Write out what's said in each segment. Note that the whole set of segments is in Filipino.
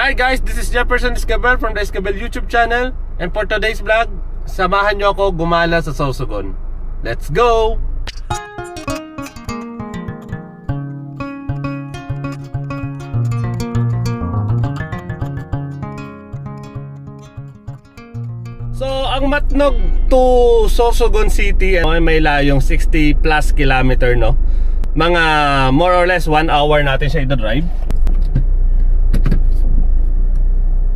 Hi guys, this is Jefferson Escabel from the Escabel YouTube channel. And for today's vlog, samahan nyo ako gumala sa Sorsogon. Let's go! So, ang Matnog to Sorsogon City ay may layong 60 plus kilometer, no? Mga more or less 1 hour natin siya i-drive.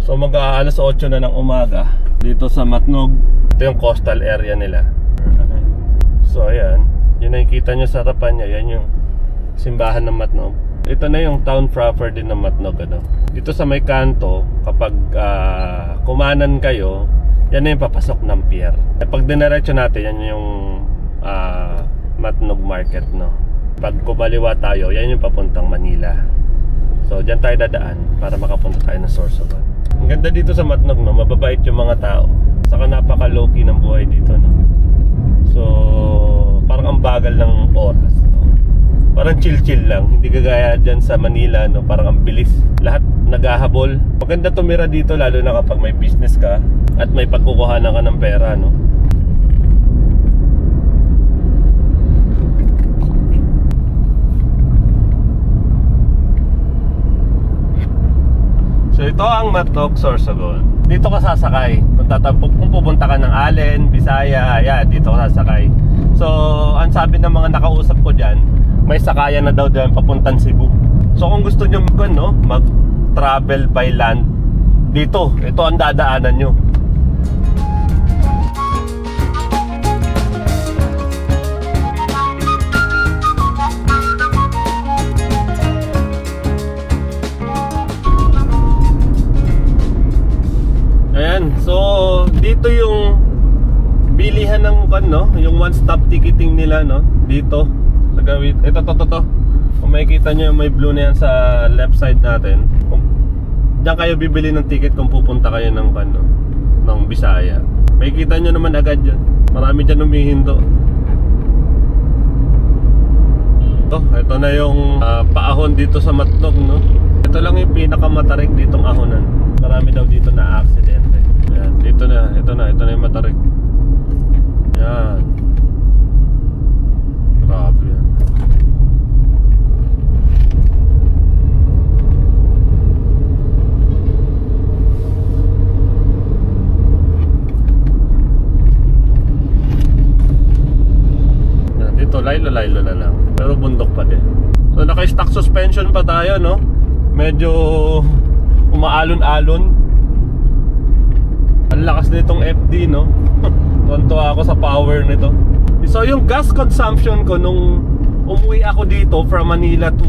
So mag-alas 8 na ng umaga dito sa Matnog. Ito yung coastal area nila. So ayan, yun nakikita nyo sa harapan niya. Yan yung simbahan ng Matnog. Ito na yung town proper din ng Matnog, ano? Dito sa may kanto, kapag kumanan kayo, yan na yung papasok ng pier. Pag diniretso natin, yan yung Matnog Market, no? Pag kumaliwa tayo, yan yung papuntang Manila. So dyan tayo dadaan para makapunta tayo ng Sorsogon. Ang ganda dito sa Matnog, no? Mababait yung mga tao. Saka napaka-low-key ng buhay dito, no? So parang ang bagal ng oras, no? Parang chill-chill lang. Hindi kagaya dyan sa Manila, no? Parang ang bilis. Lahat naghahabol. Maganda tumira dito lalo na kapag may business ka at may pagkukuhanan ka ng pera, no? So ito ang Matnog Sorsogon. Dito ka sasakay. Kung pupunta ka ng Allen, Bisaya, yeah, dito ka sasakay. So ang sabi ng mga nakausap ko dyan, may sakayan na daw dyan papuntang Cebu. So kung gusto nyo mag-travel by land, dito, ito ang dadaanan nyo. So dito yung bilihan ng yung one-stop ticketing nila, no? Dito. Ito. Kung makikita nyo, may blue na yan sa left side natin. Diyan kayo bibili ng ticket kung pupunta kayo ng ng Bisaya. Makikita nyo naman agad yun. Marami dyan humihinto. Ito na yung paahon dito sa Matnog, no? Ito lang yung pinakamatarik ditong ahonan. Marami daw dito na aksidente. Yan, ito na yung matarik. Yan. Grabe yan. Yan, dito laylo na lang. Pero bundok pa din. So naka-stock suspension pa tayo, no? Medyo umaalon-alon. Ang lakas nitong FD, no? Tuwan-tuwa ako sa power nito. So yung gas consumption ko nung umuwi ako dito from Manila to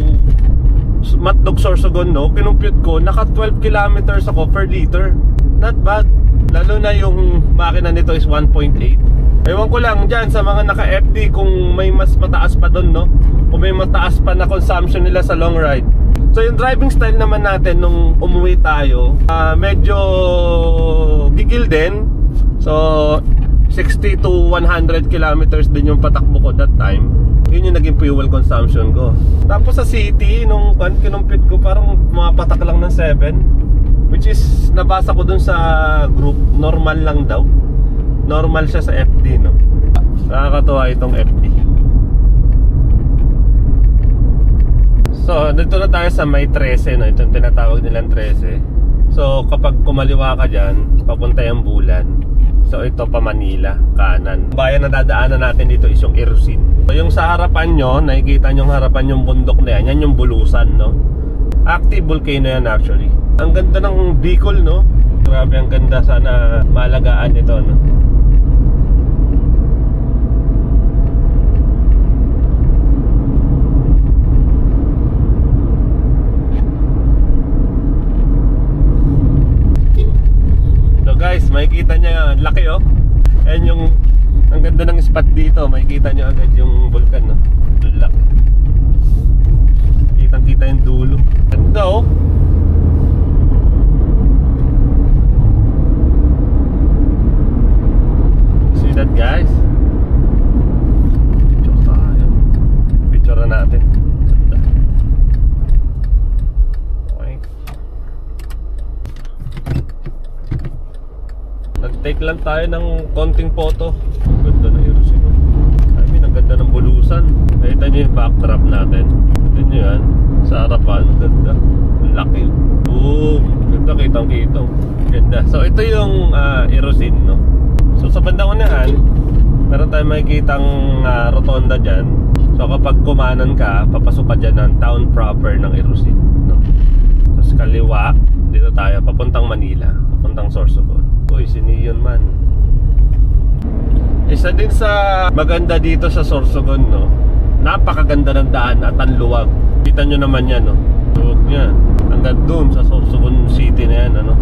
Matnog Sorsogon, no? Kinumpute ko, naka 12 kilometers ako per liter. Not bad. Lalo na yung makina nito is 1.8. Ewan ko lang dyan sa mga naka-FD kung may mas mataas pa doon, no? Kung may mataas pa na consumption nila sa long ride. So yung driving style naman natin nung umuwi tayo, medyo gigil din. So 60 to 100 kilometers din yung patakbo ko that time. Yun yung naging fuel consumption ko. Tapos sa city, nung kinumpit ko, parang mapatak lang ng 7. Which is nabasa ko dun sa group, normal lang daw. Normal siya sa FD, no? Nakakatuwa itong FD. So, dito na tayo sa may 13, no? Itong tinatawag nilang 13. So, kapag kumaliwa ka dyan, papunta yung Bulan. So, ito pa Manila, kanan. Bayan na dadaanan natin dito is yung Irusin. So, yung sa harapan nyo, nakikita nyo yung harapan yung bundok na yan. Yan yung Bulusan, no? Active volcano yan actually. Ang ganda ng Bicol, no? Grabe, ang ganda. Sana malagaan ito, no? Guys, makikita nyo, laki, oh. Ayan yung, ang ganda ng spot dito. Makikita nyo agad yung vulkan, no? Laki. Kitang-kita yung dulo. Ganda, oh. See that, guys? Picture tayo. Picture na natin. Ganda. Okay. Take lang tayo ng konting photo. Ganda na Hiroshima. I mean, ang ganda ng bulusan. Nakita nyo yung backdrop natin. Ito nyo yan. Sa harapan, ganda. Ang laki. Boom! Ganda, kitang-kitang. Ganda. So, ito yung Hiroshima, no? So, sa bandang unahan, meron tayong makikitang rotonda dyan. So, kapag kumanan ka, papasok ka dyan ng town proper ng Hiroshima, no? Tapos kaliwa, dito tayo, papuntang Manila. Papuntang Sorsogon. Uy, si Neon man. Isa din sa maganda dito sa Sorsogon, no? Napakaganda ng daan at ang luwag. Kita nyo naman yan, no? Luwag niyan. Hanggang doon sa Sorsogon City na yan, ano?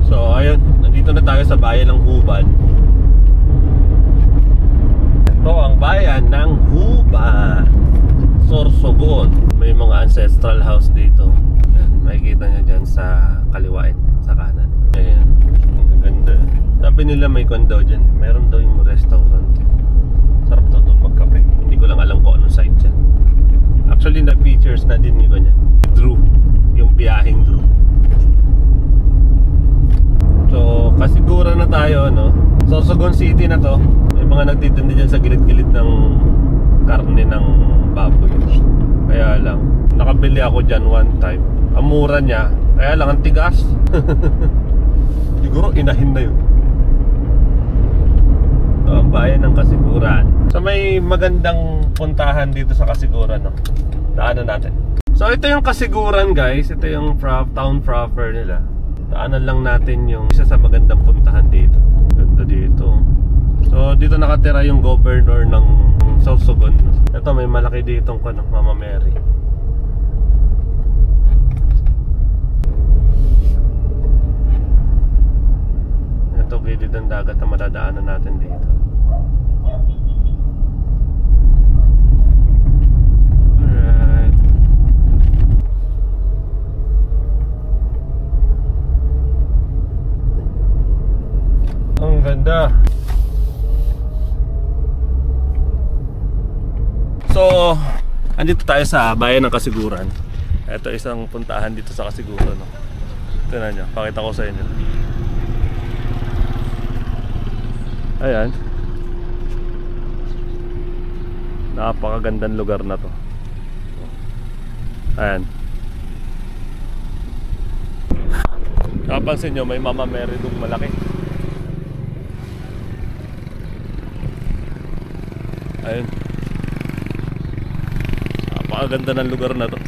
So, ayun. Nandito na tayo sa bayan ng Huban. Ito ang bayan ng Huban, Sorsogon. May mga ancestral house dito. Ayan, makikita nyo dyan sa kaliwain, sa kanan. Ayan, ang ganda. Sabi nila may kondo dyan. Meron daw yung restaurant. Sarap daw doon magkape. Hindi ko lang alam kung anong site dyan. Actually, na-features na din nyo dyan. Drew, yung biyaheng Drew. So, kasigura na tayo, no? Sorsogon City na to. May mga nagtitinda dyan sa gilid-gilid ng karne ng baboy. Kaya lang, nakabili ako dyan one time. Ang mura niya, kaya lang ang tigas. Siguro inahin na yun. So, ang bayan ng Kasiguran. So, may magandang puntahan dito sa Kasiguran, no? Daanan natin. So, ito yung Kasiguran, guys. Ito yung town proper nila. Daanan lang natin yung isa sa magandang puntahan dito. Ganda dito. So dito nakatira yung governor ng Sorsogon. Ito may malaki ditong Mama Mary. Ito gilid ng dagat na madadaanan natin dito. Ang ganda. So, andito tayo sa bayan ng Kasiguran. Ito isang puntahan dito sa Kasiguran, no? Tignan nyo, pakita ko sa inyo. Ayan. Napakagandang lugar na to. Ayan. Napansin nyo, may Mama Mary doon malaki. Ayun. Napakaganda ng lugar na to.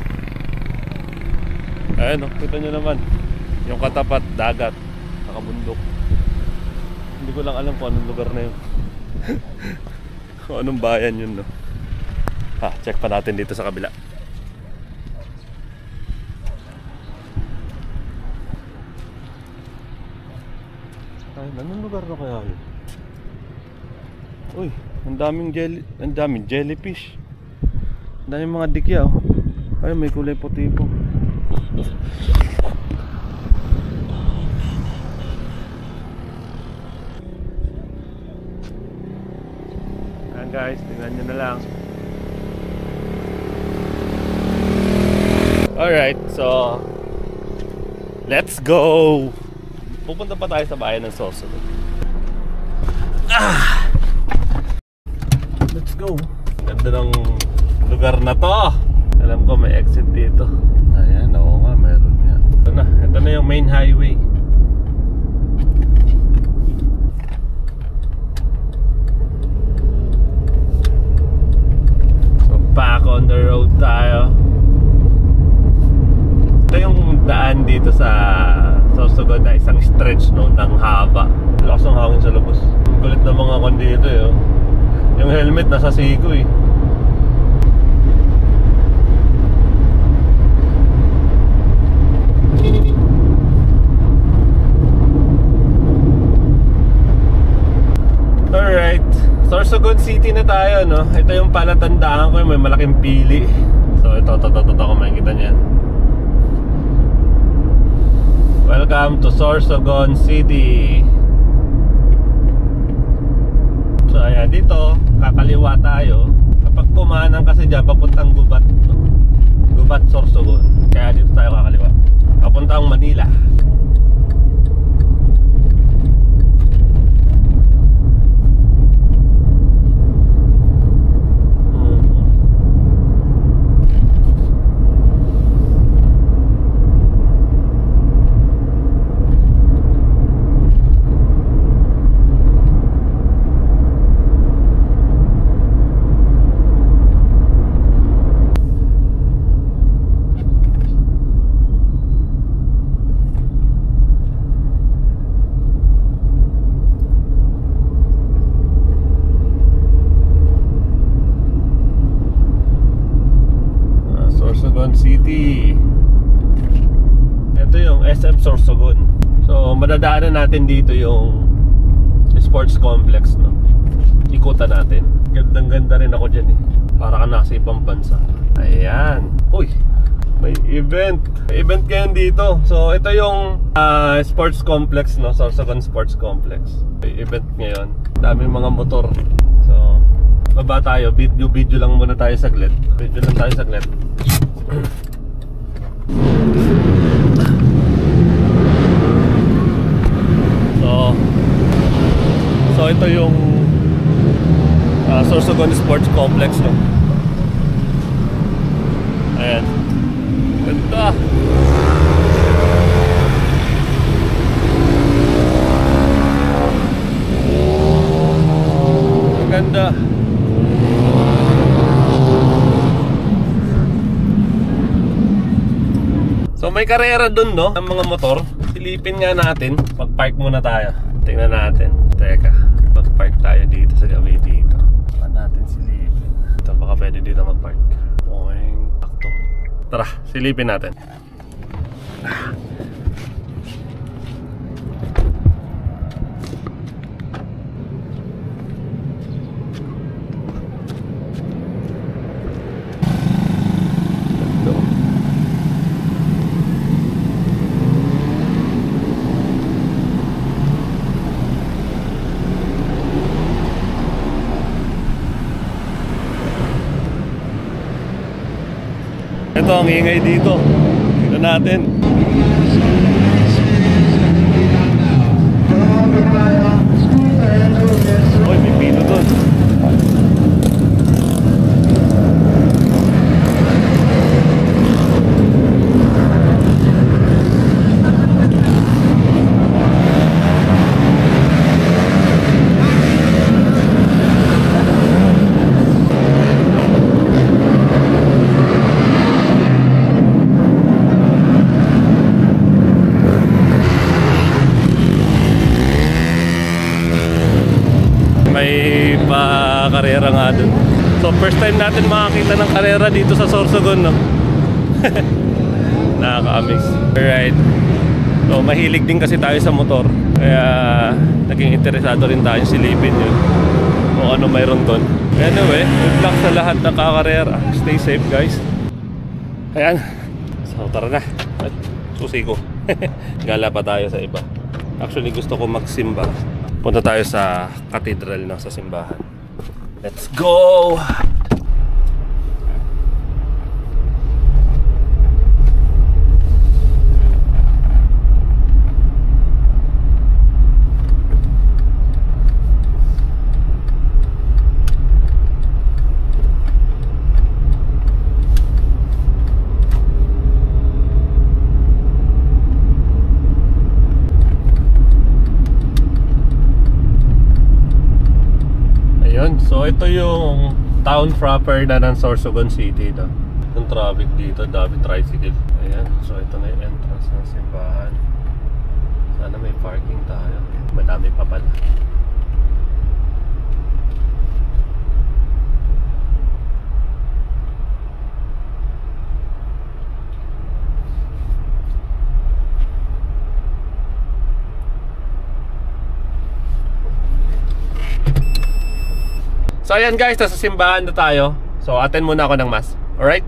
Ayun, kita nyo naman. Yung katapat, dagat, nakabundok. Hindi ko lang alam kung anong lugar na yun. Kung anong bayan yun, no? Check pa natin dito sa kabila. Ay, anong lugar na kaya yun? Uy, ang daming jellyfish. Ang daming mga dikya, oh. Ay, may kulay puti po. Ayan guys, tingnan nyo na lang. Alright, so let's go! Pupunta pa tayo sa bayan ng Sorsogon. Let's go! Ganda ng lugar na to. Alam ko may exit dito. Ayan, oo nga, meron yan. Ito na yung main highway. So back on the road tayo. Ito yung daan dito sa Sorsogon na isang stretch, no, ng haba. Lakas ng hangin sa labas. Ang kulit na mga kon dito, eh, oh. Yung helmet nasa siko, eh. Alright, Sorsogon City na tayo, no? Ito yung palatandaan ko, may malaking pili. So ito kung makikita niyan. Welcome to Sorsogon City. Ayan, dito, kakaliwa tayo. Kapag kumanan kasi dyan, papuntang Gubat, no? Gubat, Sorsogon. Kaya dito tayo kakaliwa. Papuntang Manila. Sorsogon City. Ito yung SM Sorsogon. So madadaanan natin dito yung sports complex, no? Ikutan natin. Gandang-ganda rin ako dyan eh. Para ka nasa ibang bansa. Ayan. Uy, may event. May event ngayon dito. So ito yung sports complex, no? Sorsogon Sports Complex. May event ngayon. Daming mga motor. So baba tayo. Video lang muna tayo saglit. Video lang tayo saglit. So ito yung Sorsogon Sports Complex, no? Ayan. Ganda. Ganda. So may karera dun, no? Ang mga motor. Silipin nga natin. Pag-park muna tayo. Tingnan natin. Teka, pag-park tayo dito sa gabi dito. Saan natin silipin? Ito, baka pwede dito mag-park. Boing. Takto. Tara, silipin natin. Ito ang ingay dito. Tignan natin. Uy, may pino dun. May pa-karera nga dun. So first time natin makakita ng karera dito sa Sorsogon, no? Nakaka-amaze. Alright. So mahilig din kasi tayo sa motor. Kaya naging interesado rin tayo silipin yun kung ano mayroon dun. Anyway, good luck sa lahat ng kakarera. Stay safe, guys. Ayan. So tara na. At susi ko. Gala pa tayo sa iba. Actually gusto ko magsimba. Punta tayo sa cathedral, no, sa simbahan. Let's go! So ito yung town proper na ng Sorsogon City, no? Yung traffic dito, dami tricycle. Ayan, so ito na yung entrance ng simbahan. Sana may parking tayo. Madami pa pala. So ayan guys, nasa simbahan na tayo. So attend muna ako ng mass. Alright?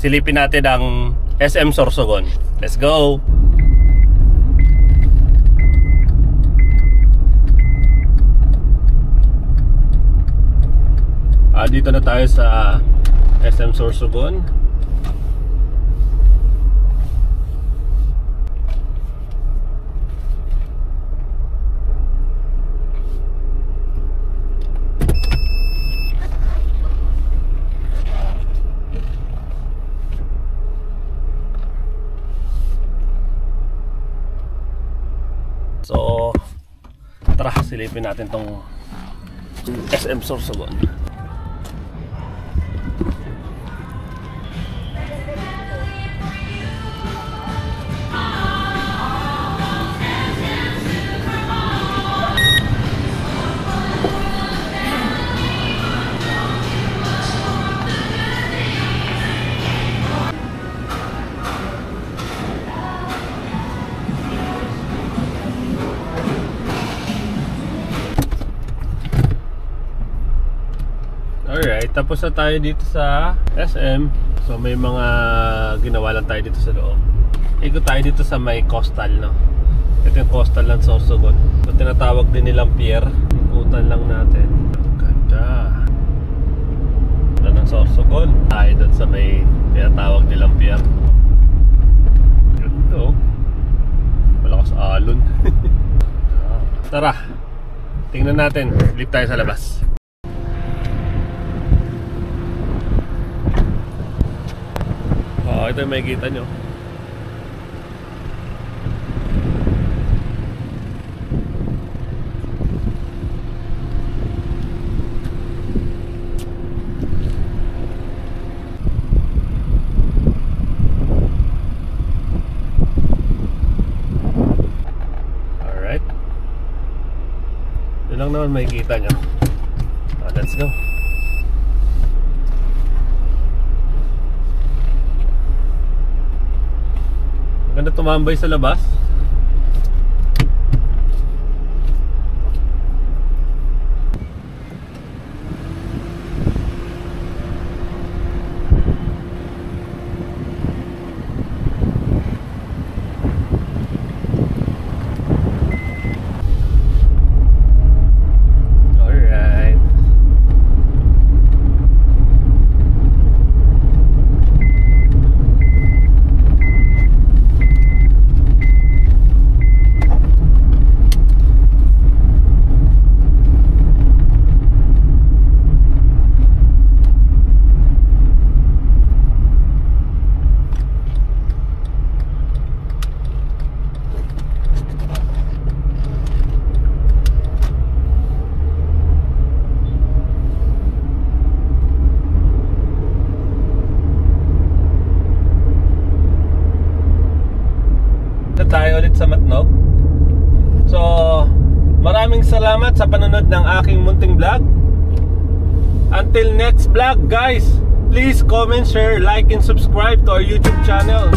silipin natin ang SM Sorsogon. Let's go! Dito na tayo sa SM Sorsogon. So, tara, silipin natin tong SM Sorsogon. Alright, tapos na tayo dito sa SM. So may mga ginawa lang tayo dito sa loob. Ikot tayo dito sa may coastal, no? Ito yung coastal ng Sorsogon. So tinatawag din nilang pier. Ikutan lang natin. Ang ganda. Ganda ng Sorsogon. Tayo doon sa may tinatawag nilang pier. Ganda, oh. Malakas alon. Tara, tingnan natin. Lip tayo sa labas. Ito yung makikita nyo. Alright. Yun lang naman makikita nyo. Let's go. Ganda tumambay sa labas. Alright. Tayo ulit sa Matnog. So, maraming salamat sa panonood ng aking munting vlog. Until next vlog, guys, please comment, share, like, and subscribe to our YouTube channel.